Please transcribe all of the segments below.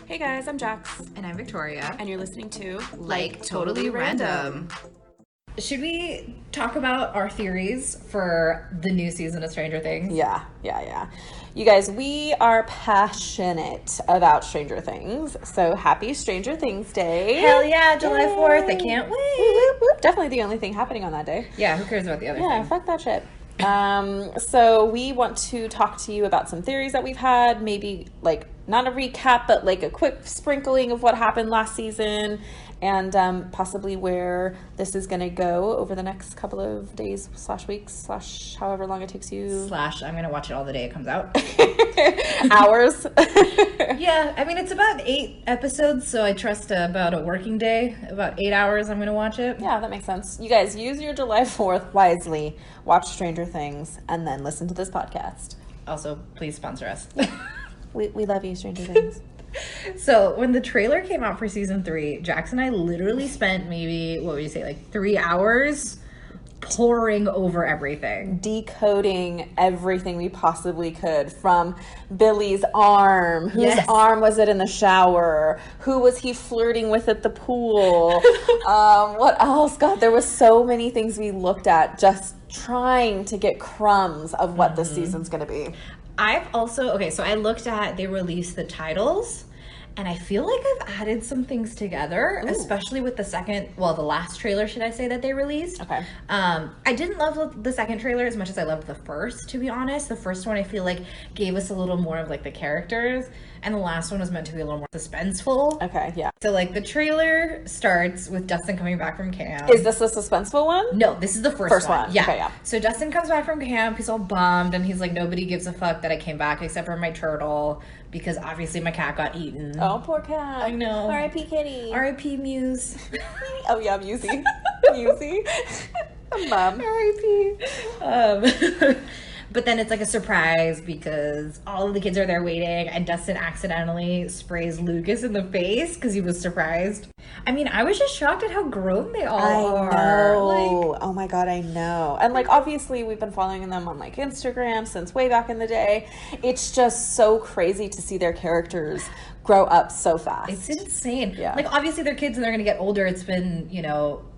Hey guys, I'm Jax. And I'm Victoria. And you're listening to Like Totally Random. Should we talk about our theories for the new season of Stranger Things? Yeah. You guys, we are passionate about Stranger Things. So happy Stranger Things Day. Hell yeah, July 4th. I can't wait. Whoop, whoop. Definitely the only thing happening on that day. Yeah, who cares about the other thing? Yeah, fuck that shit. So we want to talk to you about some theories that we've had, maybe like not a recap, but like a quick sprinkling of what happened last season, and possibly where this is going to go over the next couple of days / weeks / however long it takes you. / I'm going to watch it all the day it comes out. Hours. Yeah, I mean, it's about 8 episodes, so I trust about a working day. About 8 hours, I'm going to watch it. Yeah, that makes sense. You guys, use your July 4th wisely. Watch Stranger Things, and then listen to this podcast. Also, please sponsor us. We love you, Stranger Things. So when the trailer came out for season 3, Jax and I literally spent maybe, what would you say, like 3 hours poring over everything. Decoding everything we possibly could, from Billy's arm. Whose arm was it in the shower? Who was he flirting with at the pool? What else? God, there was so many things we looked at just trying to get crumbs of what this season's going to be. I've also, so I looked at, they released the titles, and I feel like I've added some things together, especially with the last trailer, should I say, that they released. Okay. I didn't love the second trailer as much as I loved the first, to be honest. The first one I feel like gave us a little more of like the characters, and the last one was meant to be a little more suspenseful. Okay, yeah. So like the trailer starts with Dustin coming back from camp. Is this a suspenseful one? No, this is the first one. Yeah. Okay, yeah. So Dustin comes back from camp, he's all bummed, and he's like, nobody gives a fuck that I came back except for my turtle, because obviously my cat got eaten. Oh, poor cat. I know. R.I.P. kitty. R.I.P. Muse. Oh yeah, Musey. Musey. Mom. R.I.P. But then it's like a surprise because all of the kids are there waiting, and Dustin accidentally sprays Lucas in the face because he was surprised. I mean, I was just shocked at how grown they all are. I know. Like, oh my God, I know. And like, obviously we've been following them on like Instagram since way back in the day. It's just so crazy to see their characters grow up so fast. It's insane. Yeah. Like, obviously they're kids and they're going to get older. It's been,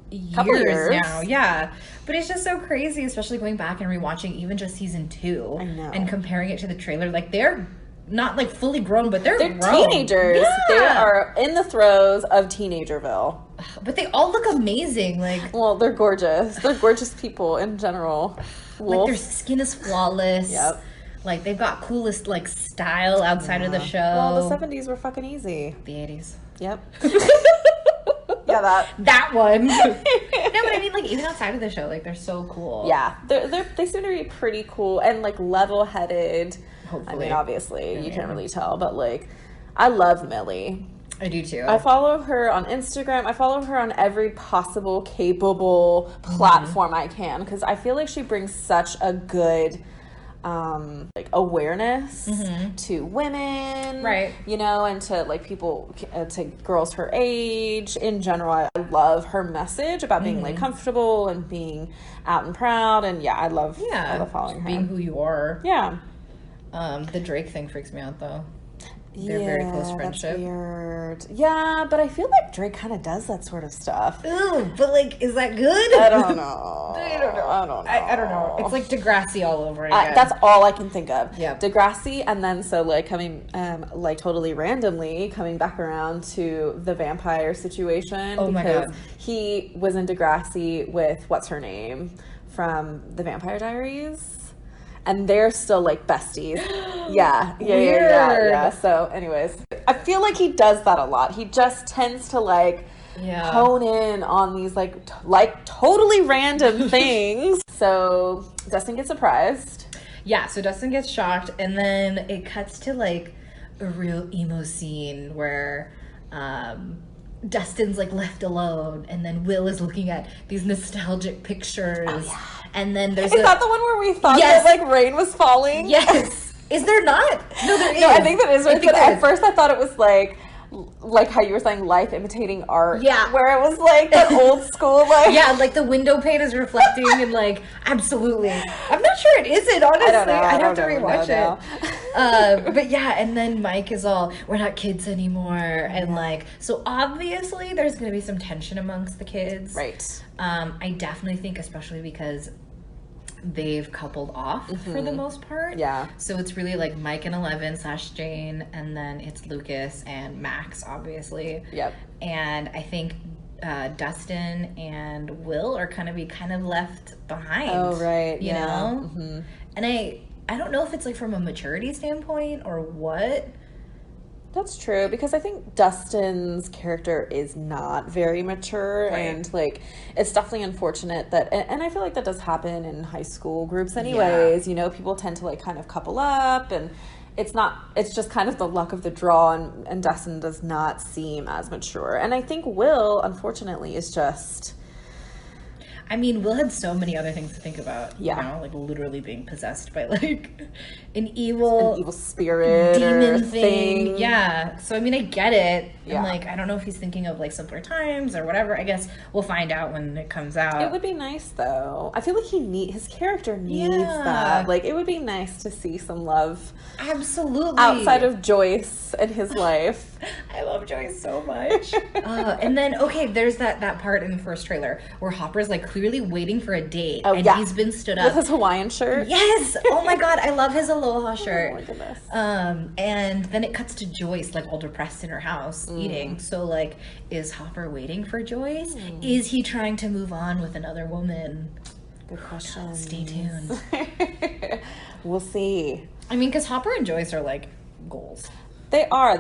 years now. Yeah. But it's just so crazy, especially going back and rewatching even just season 2. I know. And comparing it to the trailer. Like, they're not like fully grown, but they're grown. Teenagers. Yeah. They are in the throes of Teenagerville. But they all look amazing. Like, well, they're gorgeous. They're gorgeous people in general. Wolf. Like, their skin is flawless. Yep. Like, they've got coolest like style outside of the show. Well, the 70s were fucking easy. The 80s. Yep. Yeah, that one. No, but I mean, like, even outside of the show, like, they're so cool. Yeah, they seem to be pretty cool and like level-headed. Hopefully. I mean, obviously, you can't really tell, but like, I love Millie. I do too. I follow her on Instagram. I follow her on every possible capable platform I can, because I feel like she brings such a good like awareness to women, right? And to like people, to girls her age in general. I love her message about being like comfortable and being out and proud, and I love following her, being who you are. Yeah. The Drake thing freaks me out though. They're very close friendship. That's weird. Yeah, but I feel like Drake kind of does that sort of stuff. Ooh, but like, is that good? I don't know. I don't know. It's like Degrassi all over again. That's all I can think of. Yeah, Degrassi, and then so like coming, like totally randomly coming back around to the vampire situation. Oh my God. He was in Degrassi with what's her name from The Vampire Diaries. And they're still like besties. Yeah. So anyways, I feel like he does that a lot. He just tends to like hone in on these like totally random things. So Dustin gets surprised. Yeah, so Dustin gets shocked, and then it cuts to like a real emo scene where Dustin's like left alone, and then Will is looking at these nostalgic pictures. Oh, yeah. And then there's Is that the one where we thought that like rain was falling? Yes. Is there not? No, there is. No, I think that is right. But at first I thought it was like like how you were saying, life imitating art. Yeah. Where it was like that old school, like. Yeah, like the window pane is reflecting and like, absolutely. I'm not sure it isn't, honestly. I don't know. I'd have to I don't rewatch know it. But yeah, and then Mike is all, we're not kids anymore. And like, so obviously there's going to be some tension amongst the kids. Right. I definitely think, especially because they've coupled off for the most part. Yeah. So it's really like Mike and Eleven / Jane, and then it's Lucas and Max, obviously. Yep. And I think Dustin and Will are gonna be kind of left behind. Oh, right. You know? Mm-hmm. And I don't know if it's like from a maturity standpoint or what. That's true, because I think Dustin's character is not very mature, Right. and like it's definitely unfortunate that, and I feel like that does happen in high school groups anyways. Yeah. You know, people tend to like kind of couple up, and it's just kind of the luck of the draw, and Dustin does not seem as mature. And I think Will, unfortunately, is just... I mean, Will had so many other things to think about. Yeah. You know, like literally being possessed by like an evil spirit demon or thing. Yeah. So I mean, I get it. Yeah. And like, I don't know if he's thinking of like simpler times or whatever. I guess we'll find out when it comes out. It would be nice though. I feel like his character needs Yeah. that. Like, it would be nice to see some love Absolutely. outside of Joyce and his life. I love Joyce so much. And then, okay, there's that part in the first trailer where Hopper's like clearly waiting for a date. Oh, and yeah. he's been stood With up. his Hawaiian shirt. Yes! Oh my god, I love his aloha shirt. Oh my goodness. And then it cuts to Joyce, like all depressed in her house, eating. So, like, is Hopper waiting for Joyce? Is he trying to move on with another woman? Good question. Stay tuned. We'll see. I mean, because Hopper and Joyce are like goals. They are.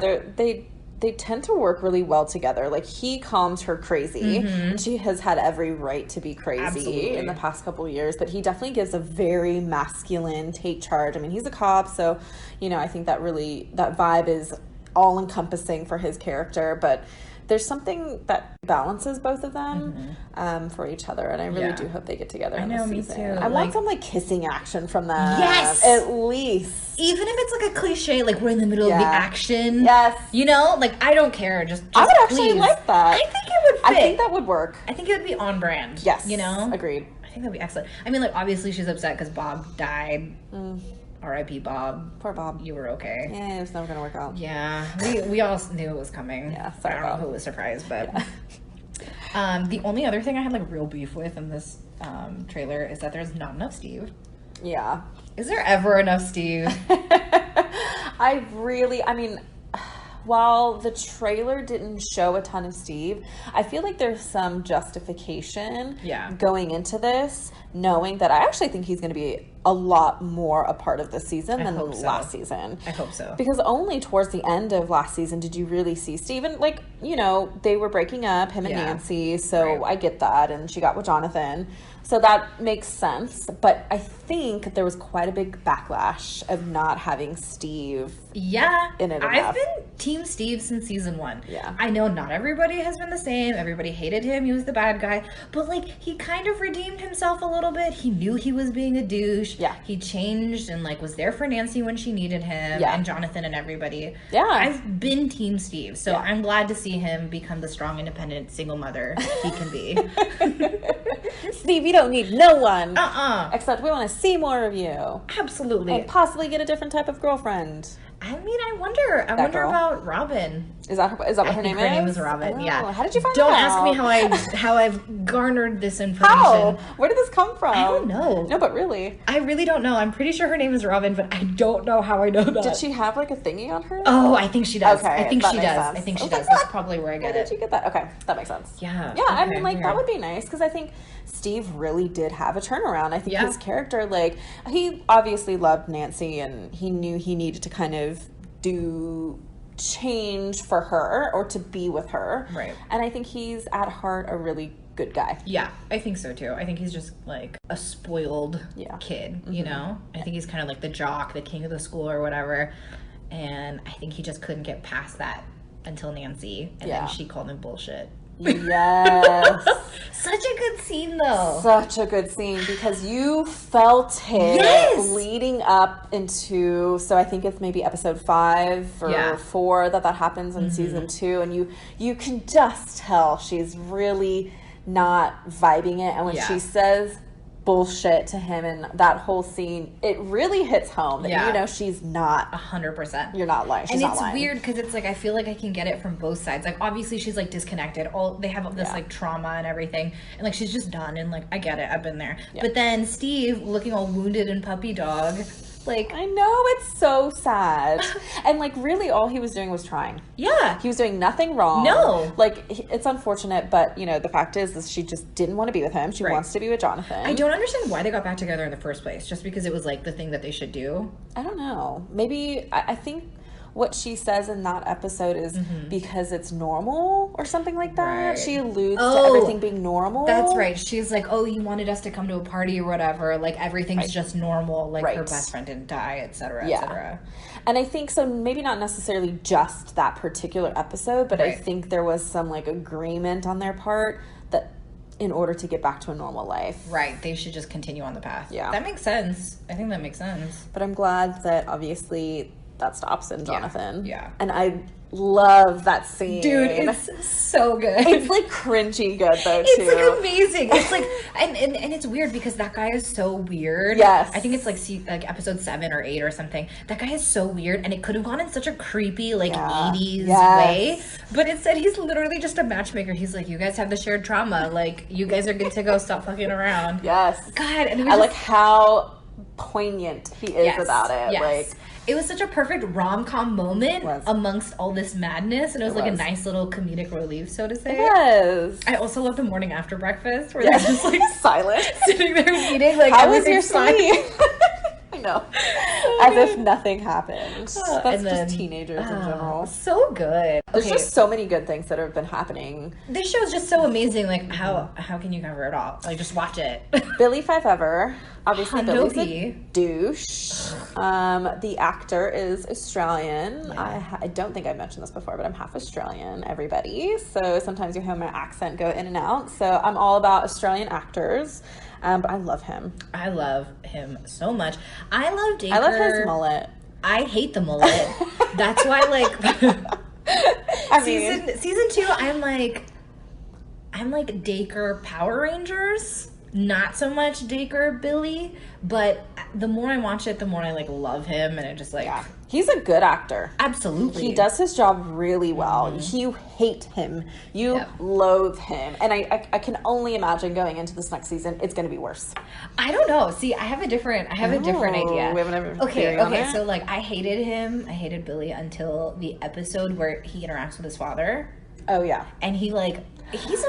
They tend to work really well together. Like, he calms her crazy. And she has had every right to be crazy Absolutely. in the past couple of years. But he definitely gives a very masculine take charge. I mean, he's a cop, so, you know, I think that vibe is all encompassing for his character. But there's something that balances both of them for each other, and I really do hope they get together. I know, this me season. too. I want Like- some like kissing action from them. Yes! At least. Even if it's like a cliche, like we're in the middle of the Yeah. action. Yes. You know, like I don't care. Just I would actually please. like that. I think it would fit. I think that would work. I think it would be on brand. Yes. You know? Agreed. I think that'd be excellent. I mean, like, obviously she's upset because Bob died. R.I.P. Bob. Poor Bob. You were okay. Yeah, it's never gonna work out. Yeah. We all knew it was coming. Yeah, I sorry, don't know Bob. who was surprised, but... the only other thing I had, like, real beef with in this trailer is that there's not enough Steve. Yeah. Is there ever enough Steve? I mean, while the trailer didn't show a ton of Steve, I feel like there's some justification going into this, knowing that I actually think he's going to be a lot more a part of this season than last season. I hope so. Because only towards the end of last season did you really see Steven. Like, you know, they were breaking up, him and Nancy, so I get that, and she got with Jonathan. So that makes sense. But I think there was quite a big backlash of not having Steve in it I've enough. been Team Steve since season 1. Yeah. I know not everybody has been the same. Everybody hated him. He was the bad guy. But, like, he kind of redeemed himself a little bit. He knew he was being a douche. Yeah. He changed and, like, was there for Nancy when she needed him. Yeah. And Jonathan and everybody. Yeah. I've been Team Steve. So I'm glad to see him become the strong, independent, single mother he can be. Steve, you don't need no one. Except we want to see more of you. Absolutely. And possibly get a different type of girlfriend. I mean, I wonder girl. about Robin. Is that what her name is? Her name is Robin. Oh, Yeah. How did you find Don't out? ask me how I've garnered this information. How? Where did this come from? I don't know. No, but really. I really don't know. I'm pretty sure her name is Robin, but I don't know how I know that. Did she have like a thingy on her? Oh, I think she does. Okay, I think that she makes does. sense. I think she I was does. like, That's what? probably where I Where get did you get that? Okay, that makes sense. Yeah. Yeah, I Okay, mean, like, yeah. that would be nice, because I think Steve really did have a turnaround. I think Yeah. his character, like, he obviously loved Nancy, and he knew he needed to kind of do change for her or to be with her. Right. And I think he's at heart a really good guy. Yeah, I think so too. I think he's just like a spoiled kid, you know? I think he's kind of like the jock, the king of the school or whatever. And I think he just couldn't get past that until Nancy. And then she called him bullshit. Yes. Such a good scene, though. Such a good scene because you felt it leading up into, so I think it's maybe episode 5 or 4 that happens in season 2, and you can just tell she's really not vibing it, and when she says bullshit to him and that whole scene, it really hits home that you know she's not 100%. You're not lying. She's and not it's lying. Weird because it's like I feel like I can get it from both sides. Like obviously she's like disconnected. They have this like trauma and everything, and like she's just done. And like I get it. I've been there. Yeah. But then Steve looking all wounded and puppy dog. Like I know, it's so sad. And like really all he was doing was trying. Yeah. He was doing nothing wrong. No. Like it's unfortunate, but you know, the fact is she just didn't want to be with him. She wants to be with Jonathan. I don't understand why they got back together in the first place. Just because it was like the thing that they should do. I don't know. Maybe I think what she says in that episode is because it's normal or something like that. Right. She alludes to everything being normal. That's right. She's like, oh, you wanted us to come to a party or whatever. Like, everything's just normal. Like, her best friend didn't die, etc., etc. And I think, so maybe not necessarily just that particular episode, but I think there was some, like, agreement on their part that in order to get back to a normal life. Right. They should just continue on the path. Yeah. That makes sense. I think that makes sense. But I'm glad that, obviously, that stops in Jonathan. Yeah. And I love that scene. Dude, it's so good. It's like cringy good though, too. It's like amazing. It's like and it's weird because that guy is so weird. Yes. I think it's like episode 7 or 8 or something. That guy is so weird, and it could have gone in such a creepy, like 80s way. But instead he's literally just a matchmaker. He's like, you guys have the shared trauma. Like, you guys are good to go. Stop fucking around. Yes. God, and I like how poignant he is about it. Yes. Like, it was such a perfect rom-com moment amongst all this madness, and it was like a nice little comedic relief, so to say. Yes. I also love the morning after breakfast where they're just like silent, sitting there eating. Like, how was your sleep? I know. As if nothing happened. That's just teenagers in general. So good. There's just so many good things that have been happening. This show's just so amazing. Like, how can you cover it all? Like, just watch it. Billy Five Ever. Obviously, Billy's a douche. The actor is Australian. Yeah. I don't think I've mentioned this before, but I'm half Australian, everybody. So sometimes you hear my accent go in and out. So I'm all about Australian actors. But I love him. I love him so much. I love Dacre. I love his mullet. I hate the mullet. That's why, like, season 2, I'm like Dacre Power Rangers. Not so much Dacre Billy, but the more I watch it, the more I like love him, and it just like he's a good actor. Absolutely, he does his job really well. You hate him, you loathe him, and I can only imagine going into this next season, it's going to be worse. I don't know. See, I have a different idea. We have an okay. So like, I hated Billy until the episode where he interacts with his father. Oh yeah, and he's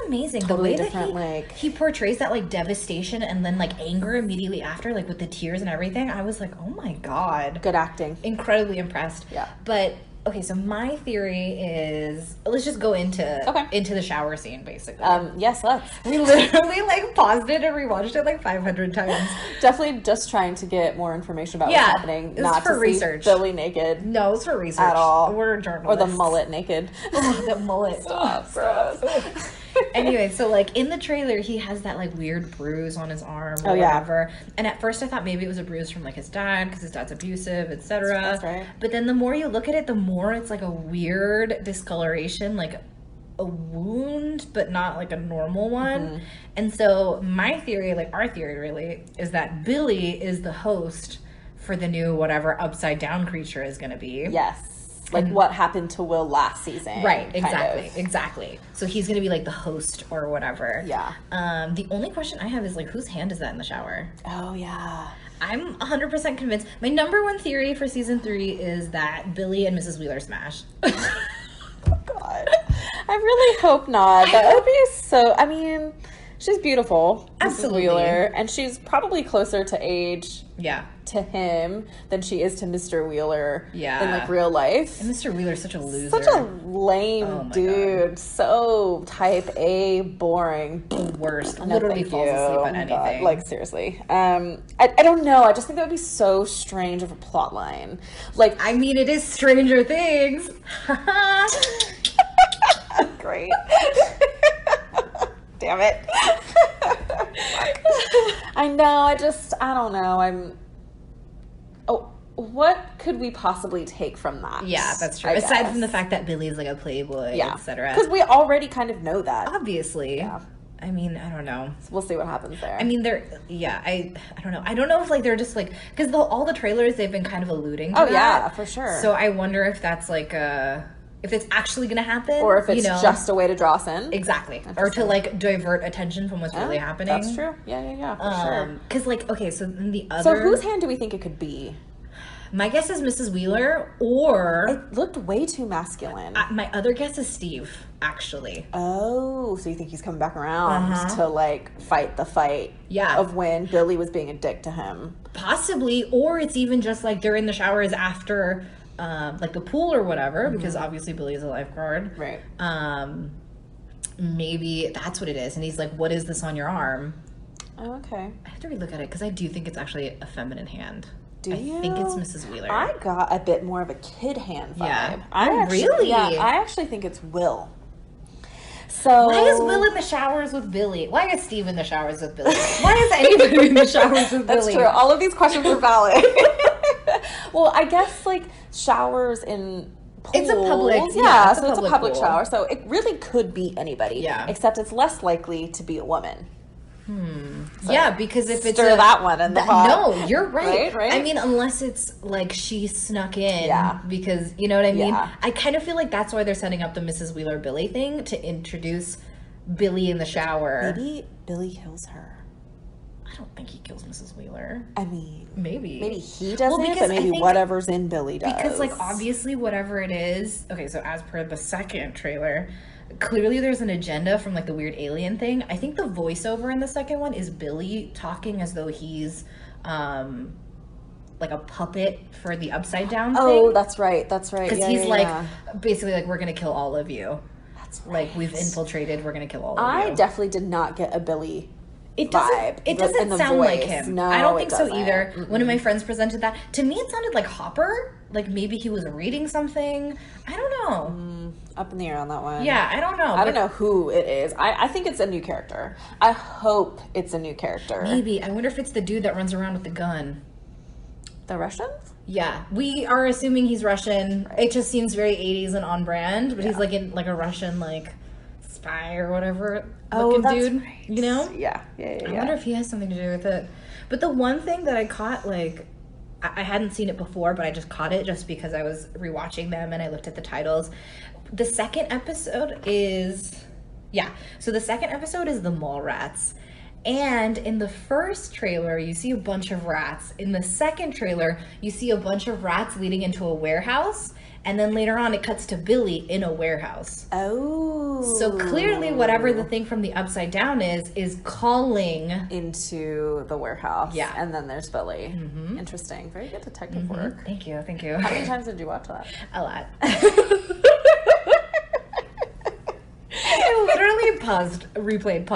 amazing. Totally the way different, that he portrays that like devastation and then like anger immediately after, like with the tears and everything. I was like, oh my god, good acting. Incredibly impressed. Yeah. But okay, so my theory is, let's just go into the shower scene basically. Yes, let's. We literally like paused it and rewatched it like 500 times. Definitely just trying to get more information about what's happening. It was not for to research. See Billy naked. No, it's for research at all. We're journalists. Or the mullet naked. Oh, the mullet. Stop. Anyway, so like in the trailer, he has that like weird bruise on his arm or whatever. And at first I thought maybe it was a bruise from like his dad because his dad's abusive, etc. That's right. But then the more you look at it, the more it's like a weird discoloration, like a wound, but not like a normal one. And so my theory, like our theory really, is that Billy is the host for the new whatever upside down creature is going to be. Yes. Like what happened to Will last season. Right, exactly. So he's going to be like the host or whatever. Yeah. The only question I have is like, whose hand is that in the shower? Oh, yeah. I'm 100% convinced. My number one theory for season 3 is that Billy and Mrs. Wheeler smash. Oh, God. I really hope not. That would be so... I mean, she's beautiful. Absolutely. Mrs. Wheeler. And she's probably closer to age... Yeah. To him than she is to Mr. Wheeler in like real life. And Mr. Wheeler's such a loser. Such a lame dude. God. So type A, boring. The worst. Literally falls asleep at anything. God. Like seriously. I don't know. I just think that would be so strange of a plot line. Like, I mean, it is Stranger Things. Great. Damn it. I know, I don't know. What could we possibly take from that? Yeah, that's true. Aside from the fact that Billy's like a playboy, etc. Because we already kind of know that. Obviously. Yeah. I mean, I don't know. So we'll see what happens there. I mean, I don't know. I don't know if like they're just like, because all the trailers they've been kind of alluding to that. Yeah, for sure. So I wonder if that's like if it's actually going to happen. Or if it's just a way to draw us in. Exactly. Or to like divert attention from what's really happening. That's true. Yeah, for sure. Because like, okay, so then the other... So whose hand do we think it could be? My guess is Mrs. Wheeler, or... It looked way too masculine. My other guess is Steve, actually. Oh, so you think he's coming back around to, like, fight the fight of when Billy was being a dick to him? Possibly, or it's even just, like, they're in the showers after, like, the pool or whatever, because obviously Billy is a lifeguard. Right. Maybe that's what it is. And he's like, what is this on your arm? Oh, okay. I have to relook at it, because I do think it's actually a feminine hand. Do you? I think it's Mrs. Wheeler. I got a bit more of a kid hand vibe. Yeah. Really? Yeah, I actually think it's Will. So why is Will in the showers with Billy? Why is Steve in the showers with Billy? Why is anybody in the showers with Billy? That's true. All of these questions are valid. Well, I guess like showers in pools. It's a public. Yeah, so it's a public pool. shower. So it really could be anybody. Yeah. Except it's less likely to be a woman. So yeah, because if it's that one in the pot. No, you're right. Right. I mean, unless it's like she snuck in. Yeah. Because you know what I mean. Yeah. I kind of feel like that's why they're setting up the Mrs. Wheeler Billy thing to introduce Billy in the shower. Maybe Billy kills her. I don't think he kills Mrs. Wheeler. I mean, maybe he doesn't, but maybe whatever's in Billy does. Because like obviously whatever it is. Okay, so as per the second trailer, clearly there's an agenda from like the weird alien thing. I think the voiceover in the second one is Billy talking as though he's like a puppet for the upside down thing. Oh, that's right. Because he's basically like, we're gonna kill all of you. That's right. Like we've infiltrated, we're gonna kill all of you. I definitely did not get a Billy It vibe. doesn't sound like him. No, I don't think so either. Mm-mm. One of my friends presented that. To me, it sounded like Hopper. Like maybe he was reading something. I don't know. Up in the air on that one. Yeah, I don't know. I don't know who it is. I think it's a new character. I hope it's a new character. Maybe. I wonder if it's the dude that runs around with the gun. The Russians? Yeah. We are assuming he's Russian. Right. It just seems very 80s and on brand. But he's like in like a Russian like spy or whatever looking dude. Right. You know? Yeah. I wonder if he has something to do with it. But the one thing that I caught, like, I hadn't seen it before, but I just caught it just because I was rewatching them and I looked at the titles. The second episode is... Yeah. So the second episode is the mall rats. And in the first trailer, you see a bunch of rats. In the second trailer, you see a bunch of rats leading into a warehouse. And then later on, it cuts to Billy in a warehouse. Oh. So clearly, whatever the thing from the Upside Down is calling into the warehouse. Yeah. And then there's Billy. Mm-hmm. Interesting. Very good detective work. Thank you. How many times did you watch that? A lot. I literally replayed, replay.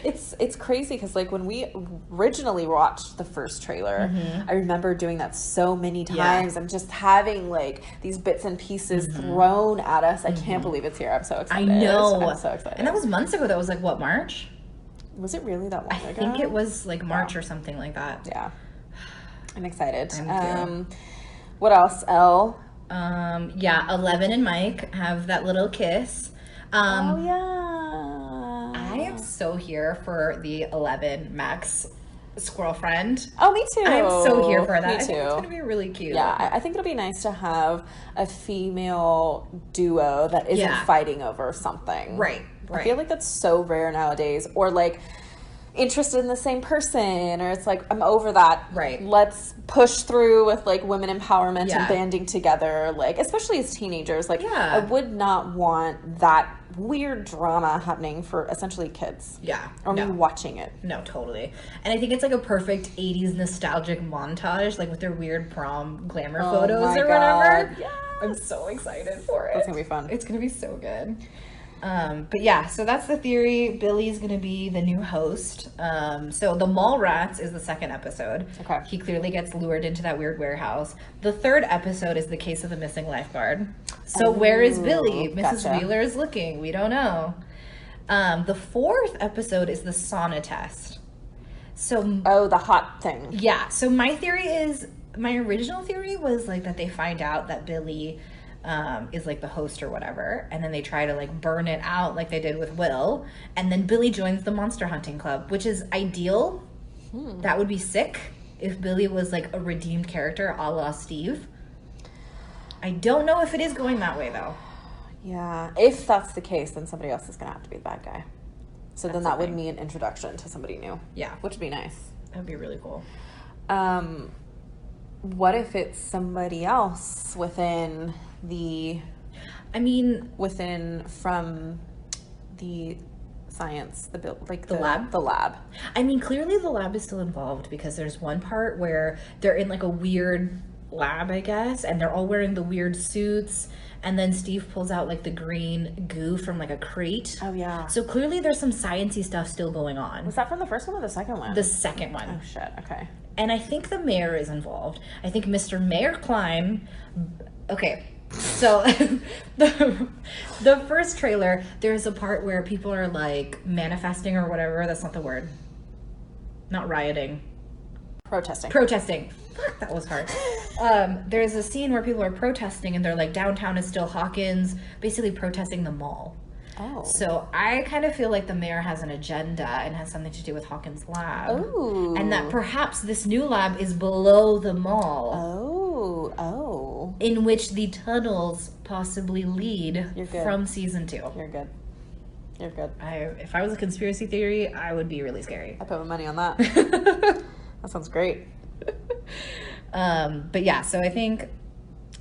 It's crazy because like when we originally watched the first trailer, I remember doing that so many times. I'm just having like these bits and pieces thrown at us. I can't believe it's here. I'm so excited. I know. I'm so excited. And that was months ago. That was like what, March? Was it really that long ago? I think it was like March or something like that. Yeah. I'm excited. I'm too. What else, Elle? Yeah, 11 and Mike have that little kiss. Oh yeah. I am so here for the 11 Max squirrel friend. Oh, me too. I'm so here for that. Me too. I think it's gonna be really cute. Yeah, I think it'll be nice to have a female duo that isn't fighting over something. Right. I feel like that's so rare nowadays. Or like interested in the same person, or it's like I'm over that. Right. Let's push through with like women empowerment and banding together, like especially as teenagers. Like I would not want that weird drama happening for essentially kids. Yeah. Or me watching it. No, totally. And I think it's like a perfect 80s nostalgic montage, like with their weird prom glamour photos or whatever. Yes. I'm so excited for it. It's gonna be fun. It's gonna be so good. But yeah, so that's the theory. Billy's gonna be the new host. So the mall rats is the second episode. Okay. He clearly gets lured into that weird warehouse. The third episode is the case of the missing lifeguard. So where is Billy? Mrs. Wheeler is looking. We don't know. The fourth episode is the sauna test. So oh, the hot thing. Yeah. So my original theory was like that they find out that Billy is like the host or whatever, and then they try to like burn it out like they did with Will, and then Billy joins the monster hunting club, which is ideal. That would be sick if Billy was like a redeemed character a la Steve. I don't know if it is going that way though. Yeah, if that's the case, then somebody else is gonna have to be the bad guy. So then that would mean an introduction to somebody new. Yeah, which would be nice. That would be really cool. What if it's somebody else within from the science, the lab? I mean, clearly the lab is still involved because there's one part where they're in like a weird lab, I guess, and they're all wearing the weird suits, and then Steve pulls out like the green goo from like a crate. Oh yeah. So clearly there's some sciencey stuff still going on. Was that from the first one or the second one? The second one. Oh shit, okay. And I think the mayor is involved. I think Mr. Mayor Klein. Okay, so the first trailer, there's a part where people are like manifesting or whatever. That's not the word. Not rioting. Protesting. Fuck, that was hard. There's a scene where people are protesting and they're like, downtown is still Hawkins, basically protesting the mall. Oh. So I kind of feel like the mayor has an agenda and has something to do with Hawkins' lab. Oh. And that perhaps this new lab is below the mall. Oh. In which the tunnels possibly lead from season 2. You're good. If I was a conspiracy theory, I would be really scary. I put my money on that. That sounds great. But yeah, so I think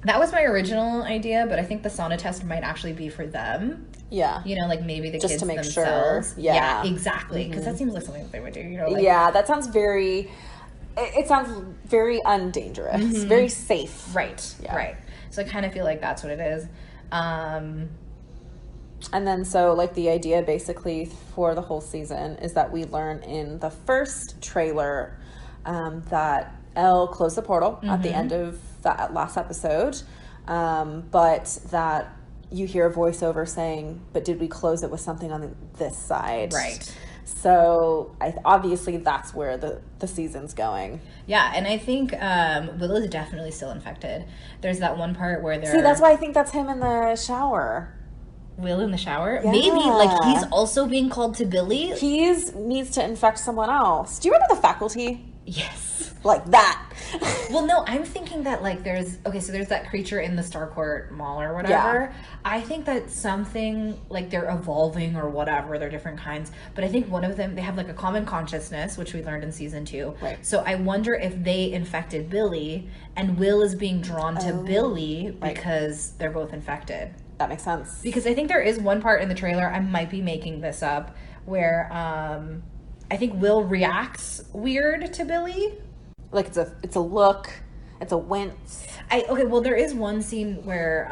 that was my original idea, but I think the sauna test might actually be for them. Yeah. You know, like maybe the just kids to make themselves. Sure. Yeah, exactly. Because that seems like something that they would do, you know? Like, yeah, that sounds very, it sounds very undangerous. Very safe. Right. Yeah. Right. So I kind of feel like that's what it is. And then so like the idea basically for the whole season is that we learn in the first trailer that Elle closed the portal at the end of that last episode, but that you hear a voiceover saying, but did we close it with something on this side? Right. So obviously that's where the season's going. Yeah, and I think Will is definitely still infected. There's that one part where they're... See, that's why I think that's him in the shower. Will in the shower? Yeah. Maybe, like, he's also being called to Billy? He needs to infect someone else. Do you remember the faculty? Yes. Like that. Well, no, I'm thinking that, like, there's that creature in the Starcourt Mall or whatever. Yeah. I think that something, like, they're evolving or whatever, they're different kinds. But I think one of them, they have, like, a common consciousness, which we learned in season 2. Right. So I wonder if they infected Billy, and Will is being drawn to Billy because they're both infected. That makes sense. Because I think there is one part in the trailer, I might be making this up, where I think Will reacts weird to Billy. Like it's a look, it's a wince. Okay, well there is one scene where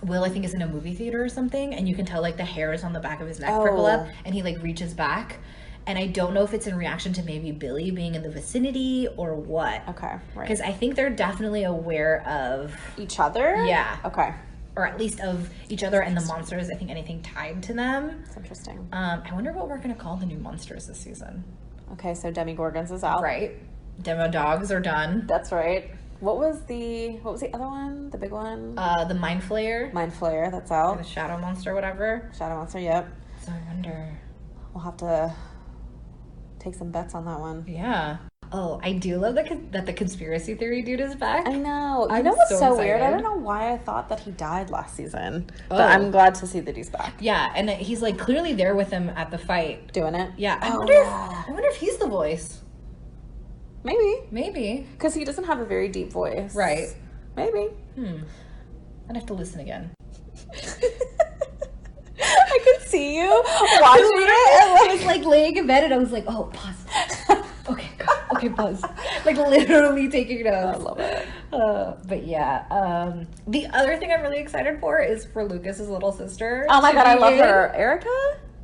Will, I think, is in a movie theater or something, and you can tell like the hairs on the back of his neck prickle up, and he like reaches back. And I don't know if it's in reaction to maybe Billy being in the vicinity or what. Okay, right. Because I think they're definitely aware of each other. Yeah. Okay. Or at least of each other and the monsters. I think anything tied to them. That's interesting. I wonder what we're gonna call the new monsters this season. Okay, so Demigorgons is out. Right. Demo dogs are done. That's right. What was the other one? The big one? The Mind Flayer. Mind Flayer, that's out. Or the Shadow Monster, whatever. Shadow Monster, yep. So I wonder. We'll have to take some bets on that one. Yeah. Oh, I do love that the conspiracy theory dude is back. I know. You know what's so weird? I don't know why I thought that he died last season. But I'm glad to see that he's back. Yeah, and he's like clearly there with him at the fight. Doing it? Yeah. I wonder if he's the voice. Maybe. Because he doesn't have a very deep voice. Right. Maybe. I'd have to listen again. I could see you watching it. I was like laying in bed and I was like, oh, pause. Okay, pause. Like literally taking notes. I love it. But yeah, the other thing I'm really excited for is for Lucas's little sister. Oh my god, I love her. Erica?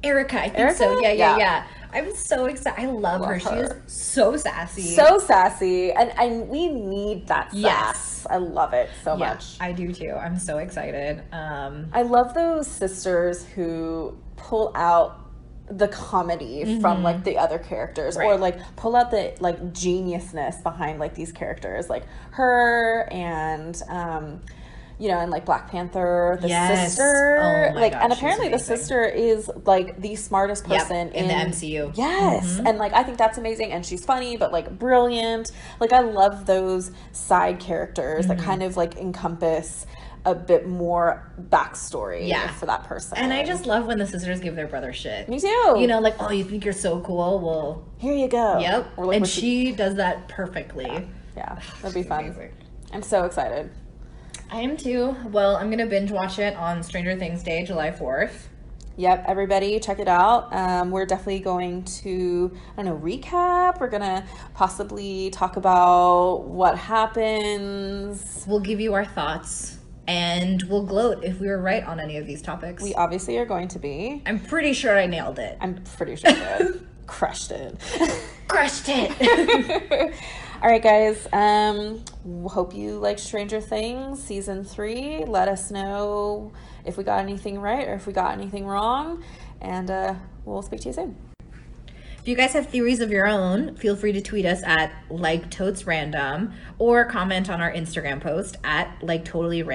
Erica, I think Erica? so. Yeah. Yeah. I'm so excited. I love her. She is so sassy. So sassy. And we need that sass. Yes. I love it so much. I do too. I'm so excited. I love those sisters who pull out the comedy from like the other characters, or like pull out the like geniusness behind like these characters, like her and you know, and like Black Panther, the sister, oh my like, gosh, and apparently the sister is like the smartest person in the MCU. Yes, and like I think that's amazing, and she's funny, but like brilliant. Like I love those side characters that kind of like encompass a bit more backstory for that person. And I just love when the sisters give their brother shit. Me too. You know, like, oh, you think you're so cool? Well, here you go. Yep. Or like and she does that perfectly. Yeah, that'd be fun. Amazing. I'm so excited. I am too. Well, I'm gonna binge watch it on Stranger Things Day, July 4th. Yep, everybody check it out. We're definitely going to, I don't know, recap. We're going to possibly talk about what happens. We'll give you our thoughts, and we'll gloat if we were right on any of these topics. We obviously are going to be. I'm pretty sure I nailed it. I'm pretty sure I did. Crushed it. Crushed it. All right, guys. Hope you like Stranger Things Season 3. Let us know if we got anything right or if we got anything wrong. And we'll speak to you soon. If you guys have theories of your own, feel free to tweet us at @LikeTotesRandom or comment on our Instagram post at @LikeTotallyRandom.